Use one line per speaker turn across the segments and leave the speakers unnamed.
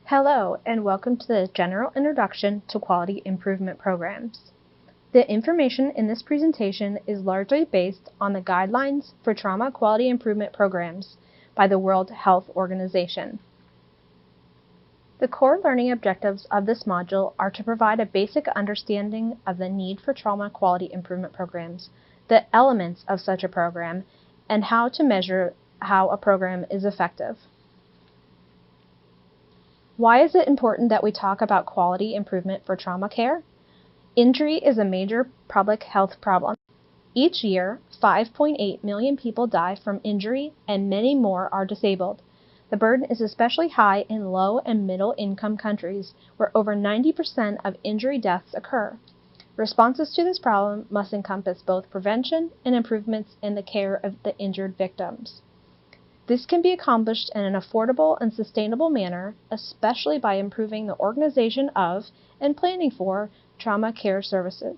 Hello, and welcome to the General Introduction to Quality Improvement Programs. The information in this presentation is largely based on the Guidelines for Trauma Quality Improvement Programs by the World Health Organization. The core learning objectives of this module are to provide a basic understanding of the need for trauma quality improvement programs, the elements of such a program, and how to measure how a program is effective. Why is it important that we talk about quality improvement for trauma care? Injury is a major public health problem. Each year, 5.8 million people die from injury and many more are disabled. The burden is especially high in low and middle income countries where over 90% of injury deaths occur. Responses to this problem must encompass both prevention and improvements in the care of the injured victims. This can be accomplished in an affordable and sustainable manner, especially by improving the organization of and planning for trauma care services.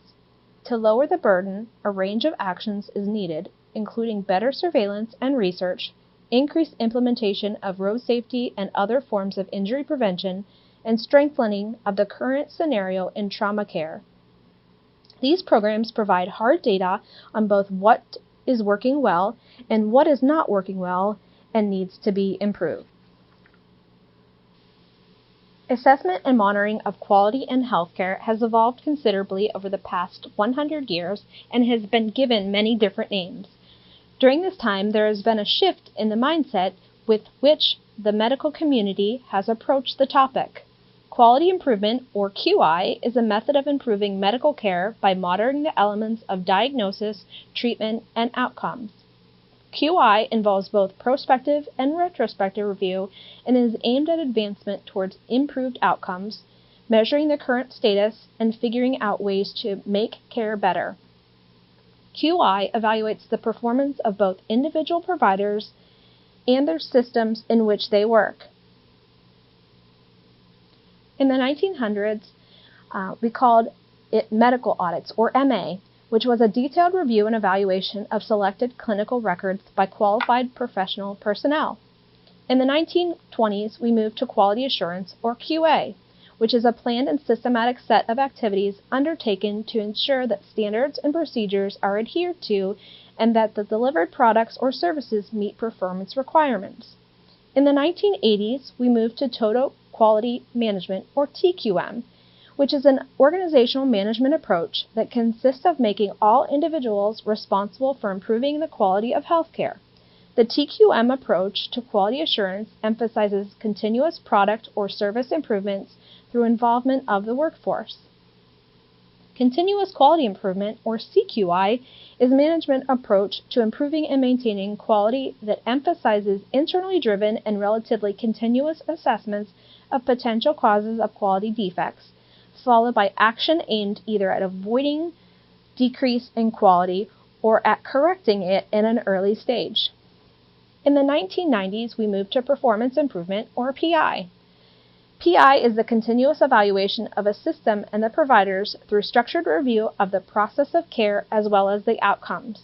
To lower the burden, a range of actions is needed, including better surveillance and research, increased implementation of road safety and other forms of injury prevention, and strengthening of the current scenario in trauma care. These programs provide hard data on both what is working well and what is not working well and needs to be improved. Assessment and monitoring of quality in healthcare has evolved considerably over the past 100 years and has been given many different names. During this time, there has been a shift in the mindset with which the medical community has approached the topic. Quality improvement, or QI, is a method of improving medical care by monitoring the elements of diagnosis, treatment, and outcomes. QI involves both prospective and retrospective review and is aimed at advancement towards improved outcomes, measuring the current status, and figuring out ways to make care better. QI evaluates the performance of both individual providers and their systems in which they work. In the 1900s, we called it medical audits, or MA, which was a detailed review and evaluation of selected clinical records by qualified professional personnel. In the 1920s, we moved to quality assurance, or QA, which is a planned and systematic set of activities undertaken to ensure that standards and procedures are adhered to and that the delivered products or services meet performance requirements. In the 1980s, we moved to Total Quality Management, or TQM, which is an organizational management approach that consists of making all individuals responsible for improving the quality of healthcare. The TQM approach to quality assurance emphasizes continuous product or service improvements through involvement of the workforce. Continuous quality improvement, or CQI, is a management approach to improving and maintaining quality that emphasizes internally driven and relatively continuous assessments of potential causes of quality defects, followed by action aimed either at avoiding decrease in quality or at correcting it in an early stage. In the 1990s, we moved to performance improvement, or PI. PI is the continuous evaluation of a system and the providers through structured review of the process of care as well as the outcomes.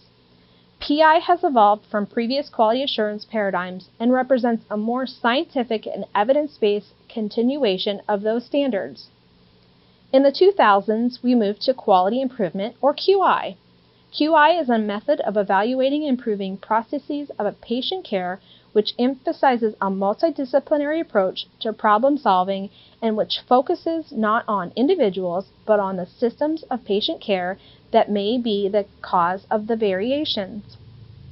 PI has evolved from previous quality assurance paradigms and represents a more scientific and evidence-based continuation of those standards. In the 2000s, we moved to quality improvement, or QI. QI is a method of evaluating and improving processes of a patient care which emphasizes a multidisciplinary approach to problem solving and which focuses not on individuals but on the systems of patient care that may be the cause of the variations.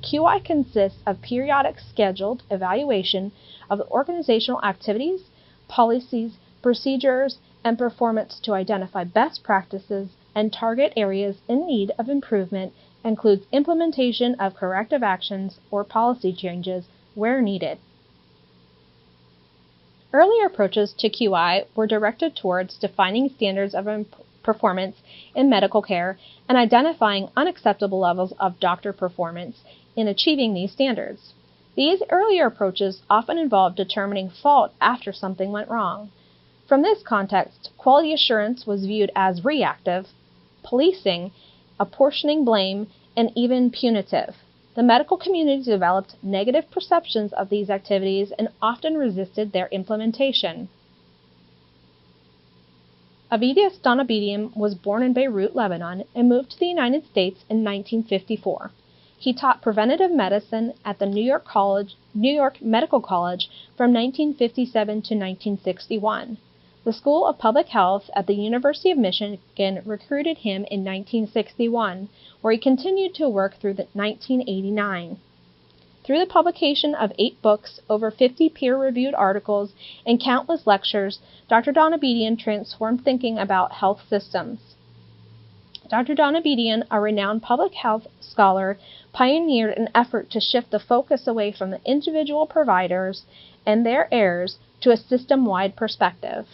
QI consists of periodic scheduled evaluation of the organizational activities, policies, procedures, and performance to identify best practices and target areas in need of improvement, includes implementation of corrective actions or policy changes where needed. Earlier approaches to QI were directed towards defining standards of performance in medical care and identifying unacceptable levels of doctor performance in achieving these standards. These earlier approaches often involved determining fault after something went wrong. From this context, quality assurance was viewed as reactive, policing, apportioning blame, and even punitive. The medical community developed negative perceptions of these activities and often resisted their implementation. Avidius Donabedian was born in Beirut, Lebanon, and moved to the United States in 1954. He taught preventative medicine at the New York Medical College from 1957 to 1961. The School of Public Health at the University of Michigan recruited him in 1961, where he continued to work through 1989. Through the publication of 8 books, over 50 peer-reviewed articles, and countless lectures, Dr. Donabedian transformed thinking about health systems. Dr. Donabedian, a renowned public health scholar, pioneered an effort to shift the focus away from the individual providers and their errors to a system-wide perspective.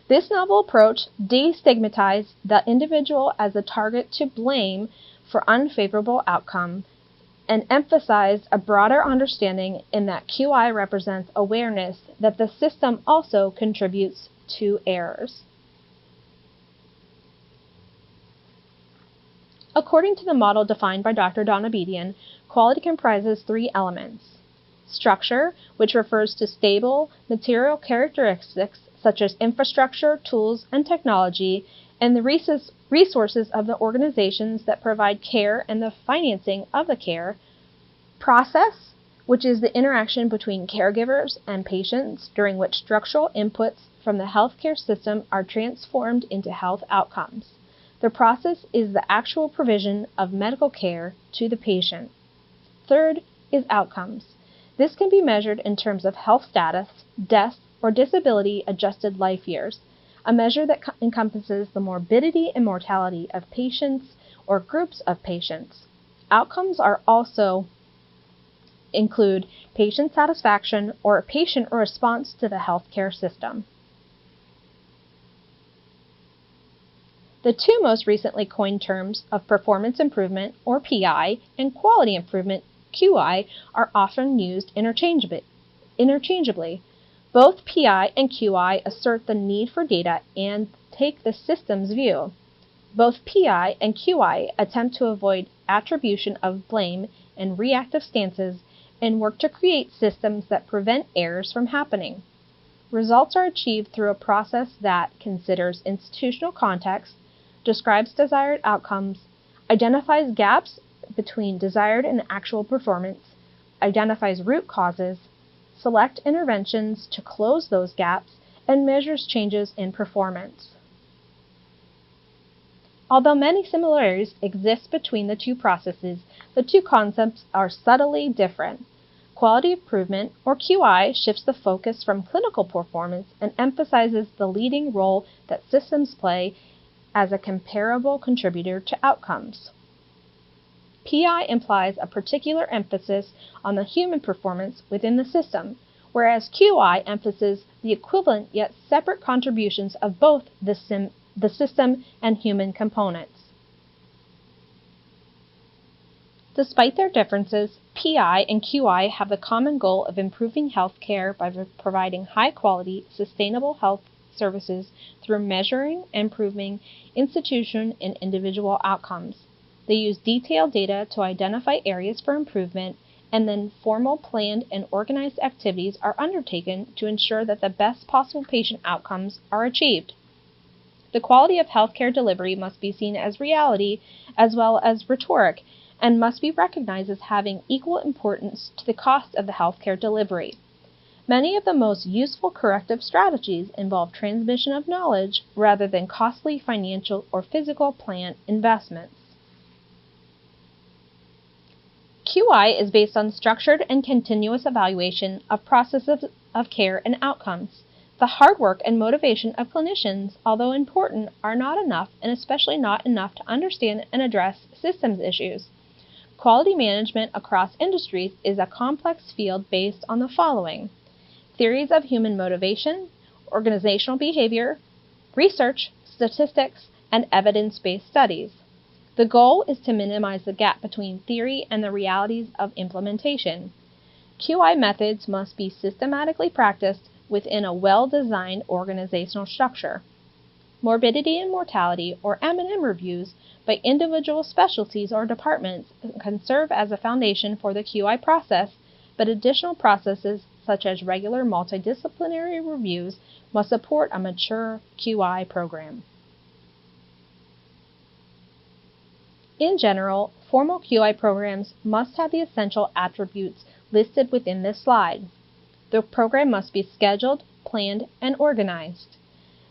This novel approach destigmatized the individual as a target to blame for unfavorable outcome and emphasized a broader understanding in that QI represents awareness that the system also contributes to errors. According to the model defined by Dr. Donabedian, quality comprises 3 elements. Structure, which refers to stable material characteristics such as infrastructure, tools, and technology, and the resources of the organizations that provide care and the financing of the care. Process, which is the interaction between caregivers and patients during which structural inputs from the healthcare system are transformed into health outcomes. The process is the actual provision of medical care to the patient. Third is outcomes. This can be measured in terms of health status, death, or disability-adjusted life years, a measure that encompasses the morbidity and mortality of patients or groups of patients. Outcomes are also include patient satisfaction or patient response to the healthcare system. The 2 most recently coined terms of performance improvement, or PI, and quality improvement, QI, are often used interchangeably. Both PI and QI assert the need for data and take the systems view. Both PI and QI attempt to avoid attribution of blame and reactive stances and work to create systems that prevent errors from happening. Results are achieved through a process that considers institutional context, describes desired outcomes, identifies gaps between desired and actual performance, identifies root causes, select interventions to close those gaps, and measures changes in performance. Although many similarities exist between the 2 processes, the 2 concepts are subtly different. Quality improvement, or QI, shifts the focus from clinical performance and emphasizes the leading role that systems play as a comparable contributor to outcomes. PI implies a particular emphasis on the human performance within the system, whereas QI emphasizes the equivalent yet separate contributions of both the system and human components. Despite their differences, PI and QI have the common goal of improving health care by providing high-quality, sustainable health services through measuring and improving institution and individual outcomes. They use detailed data to identify areas for improvement, and then formal, planned, and organized activities are undertaken to ensure that the best possible patient outcomes are achieved. The quality of healthcare delivery must be seen as reality as well as rhetoric, and must be recognized as having equal importance to the cost of the healthcare delivery. Many of the most useful corrective strategies involve transmission of knowledge rather than costly financial or physical plant investments. QI is based on structured and continuous evaluation of processes of care and outcomes. The hard work and motivation of clinicians, although important, are not enough, and especially not enough to understand and address systems issues. Quality management across industries is a complex field based on the following: theories of human motivation, organizational behavior, research, statistics, and evidence-based studies. The goal is to minimize the gap between theory and the realities of implementation. QI methods must be systematically practiced within a well-designed organizational structure. Morbidity and mortality, or M&M reviews, by individual specialties or departments can serve as a foundation for the QI process, but additional processes such as regular multidisciplinary reviews, must support a mature QI program. In general, formal QI programs must have the essential attributes listed within this slide. The program must be scheduled, planned, and organized.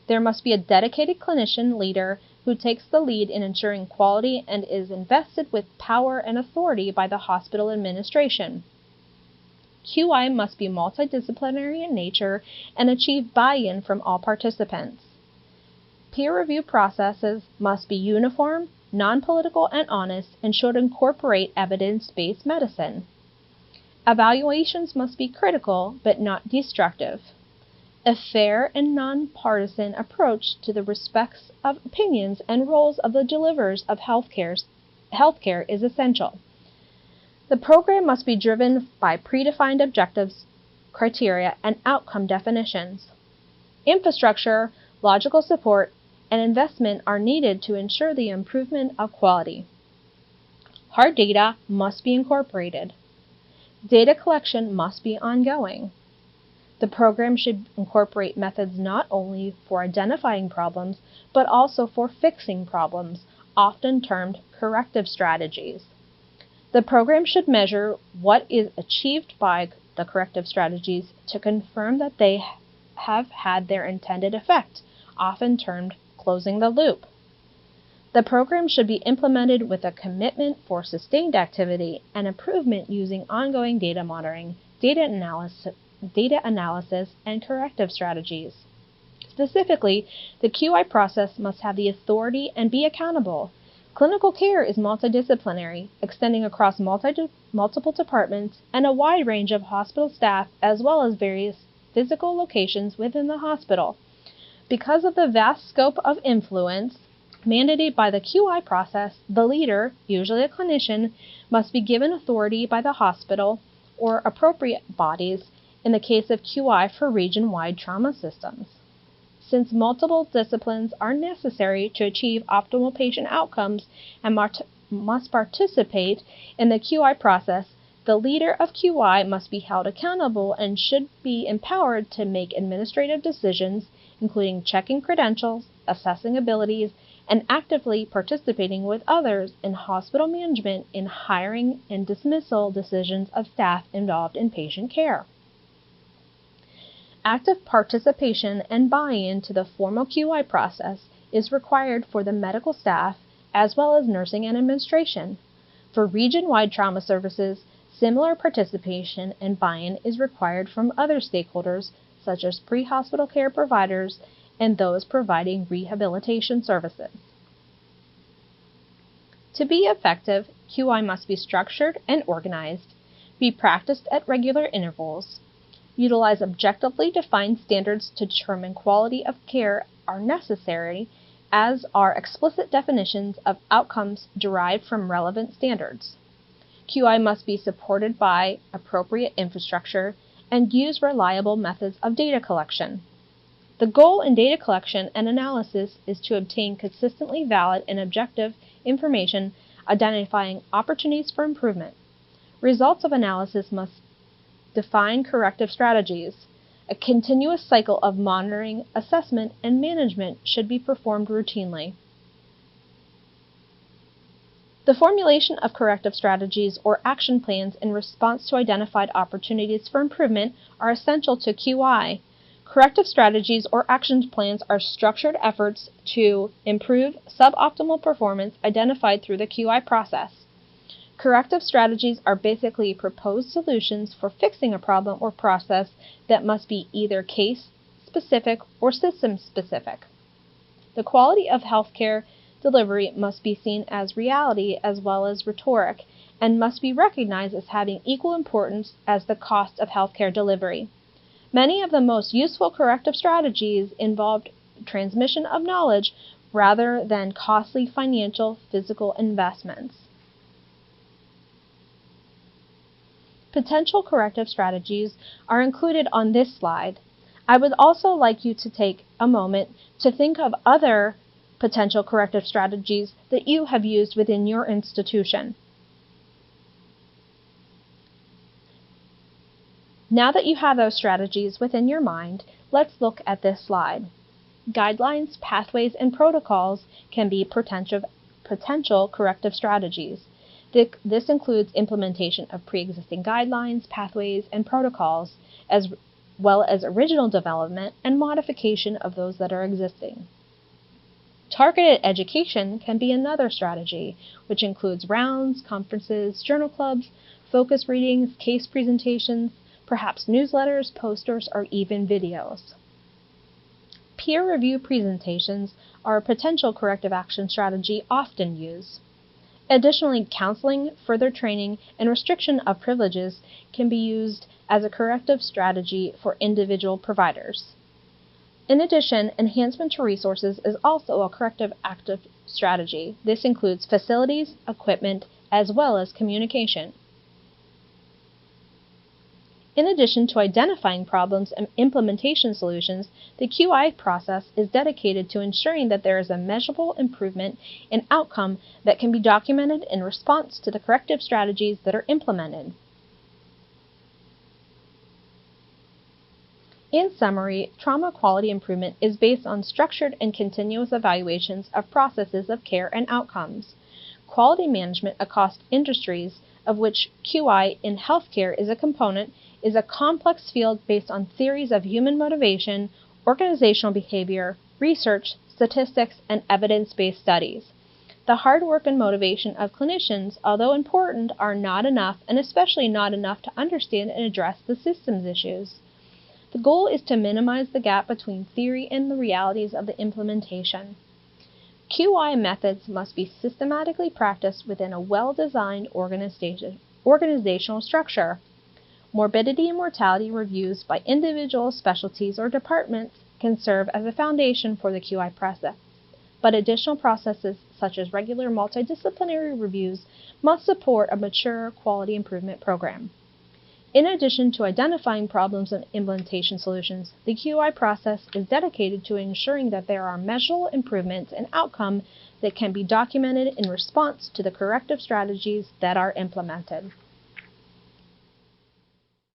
There must be a dedicated clinician leader who takes the lead in ensuring quality and is invested with power and authority by the hospital administration. QI must be multidisciplinary in nature and achieve buy-in from all participants. Peer review processes must be uniform, non-political, and honest, and should incorporate evidence-based medicine. Evaluations must be critical but not destructive. A fair and nonpartisan approach to the respects of opinions and roles of the deliverers of healthcare is essential. The program must be driven by predefined objectives, criteria, and outcome definitions. Infrastructure, logical support, and investment are needed to ensure the improvement of quality. Hard data must be incorporated. Data collection must be ongoing. The program should incorporate methods not only for identifying problems, but also for fixing problems, often termed corrective strategies. The program should measure what is achieved by the corrective strategies to confirm that they have had their intended effect, often termed closing the loop. The program should be implemented with a commitment for sustained activity and improvement using ongoing data monitoring, data analysis, and corrective strategies. Specifically, the QI process must have the authority and be accountable. Clinical care is multidisciplinary, extending across multiple departments and a wide range of hospital staff as well as various physical locations within the hospital. Because of the vast scope of influence mandated by the QI process, the leader, usually a clinician, must be given authority by the hospital or appropriate bodies in the case of QI for region-wide trauma systems. Since multiple disciplines are necessary to achieve optimal patient outcomes and must participate in the QI process, the leader of QI must be held accountable and should be empowered to make administrative decisions, including checking credentials, assessing abilities, and actively participating with others in hospital management in hiring and dismissal decisions of staff involved in patient care. Active participation and buy-in to the formal QI process is required for the medical staff as well as nursing and administration. For region-wide trauma services, similar participation and buy-in is required from other stakeholders such as pre-hospital care providers and those providing rehabilitation services. To be effective, QI must be structured and organized, be practiced at regular intervals, utilize objectively defined standards to determine quality of care are necessary, as are explicit definitions of outcomes derived from relevant standards. QI must be supported by appropriate infrastructure and use reliable methods of data collection. The goal in data collection and analysis is to obtain consistently valid and objective information identifying opportunities for improvement. Results of analysis must define corrective strategies. A continuous cycle of monitoring, assessment, and management should be performed routinely. The formulation of corrective strategies or action plans in response to identified opportunities for improvement are essential to QI. Corrective strategies or action plans are structured efforts to improve suboptimal performance identified through the QI process. Corrective strategies are basically proposed solutions for fixing a problem or process that must be either case-specific or system-specific. The quality of healthcare delivery must be seen as reality as well as rhetoric, and must be recognized as having equal importance as the cost of healthcare delivery. Many of the most useful corrective strategies involved transmission of knowledge rather than costly financial physical investments. Potential corrective strategies are included on this slide. I would also like you to take a moment to think of other potential corrective strategies that you have used within your institution. Now that you have those strategies within your mind, let's look at this slide. Guidelines, pathways, and protocols can be potential corrective strategies. This includes implementation of pre-existing guidelines, pathways, and protocols, as well as original development and modification of those that are existing. Targeted education can be another strategy, which includes rounds, conferences, journal clubs, focus readings, case presentations, perhaps newsletters, posters, or even videos. Peer review presentations are a potential corrective action strategy often used. Additionally, counseling, further training, and restriction of privileges can be used as a corrective strategy for individual providers. In addition, enhancement to resources is also a corrective active strategy. This includes facilities, equipment, as well as communication. In addition to identifying problems and implementation solutions, the QI process is dedicated to ensuring that there is a measurable improvement in outcome that can be documented in response to the corrective strategies that are implemented. In summary, trauma quality improvement is based on structured and continuous evaluations of processes of care and outcomes. Quality management across industries, of which QI in healthcare is a component, is a complex field based on theories of human motivation, organizational behavior, research, statistics, and evidence-based studies. The hard work and motivation of clinicians, although important, are not enough, and especially not enough to understand and address the systems issues. The goal is to minimize the gap between theory and the realities of the implementation. QI methods must be systematically practiced within a well-designed organizational structure. Morbidity and mortality reviews by individual specialties or departments can serve as a foundation for the QI process, but additional processes such as regular multidisciplinary reviews must support a mature quality improvement program. In addition to identifying problems and implementation solutions, the QI process is dedicated to ensuring that there are measurable improvements in outcome that can be documented in response to the corrective strategies that are implemented.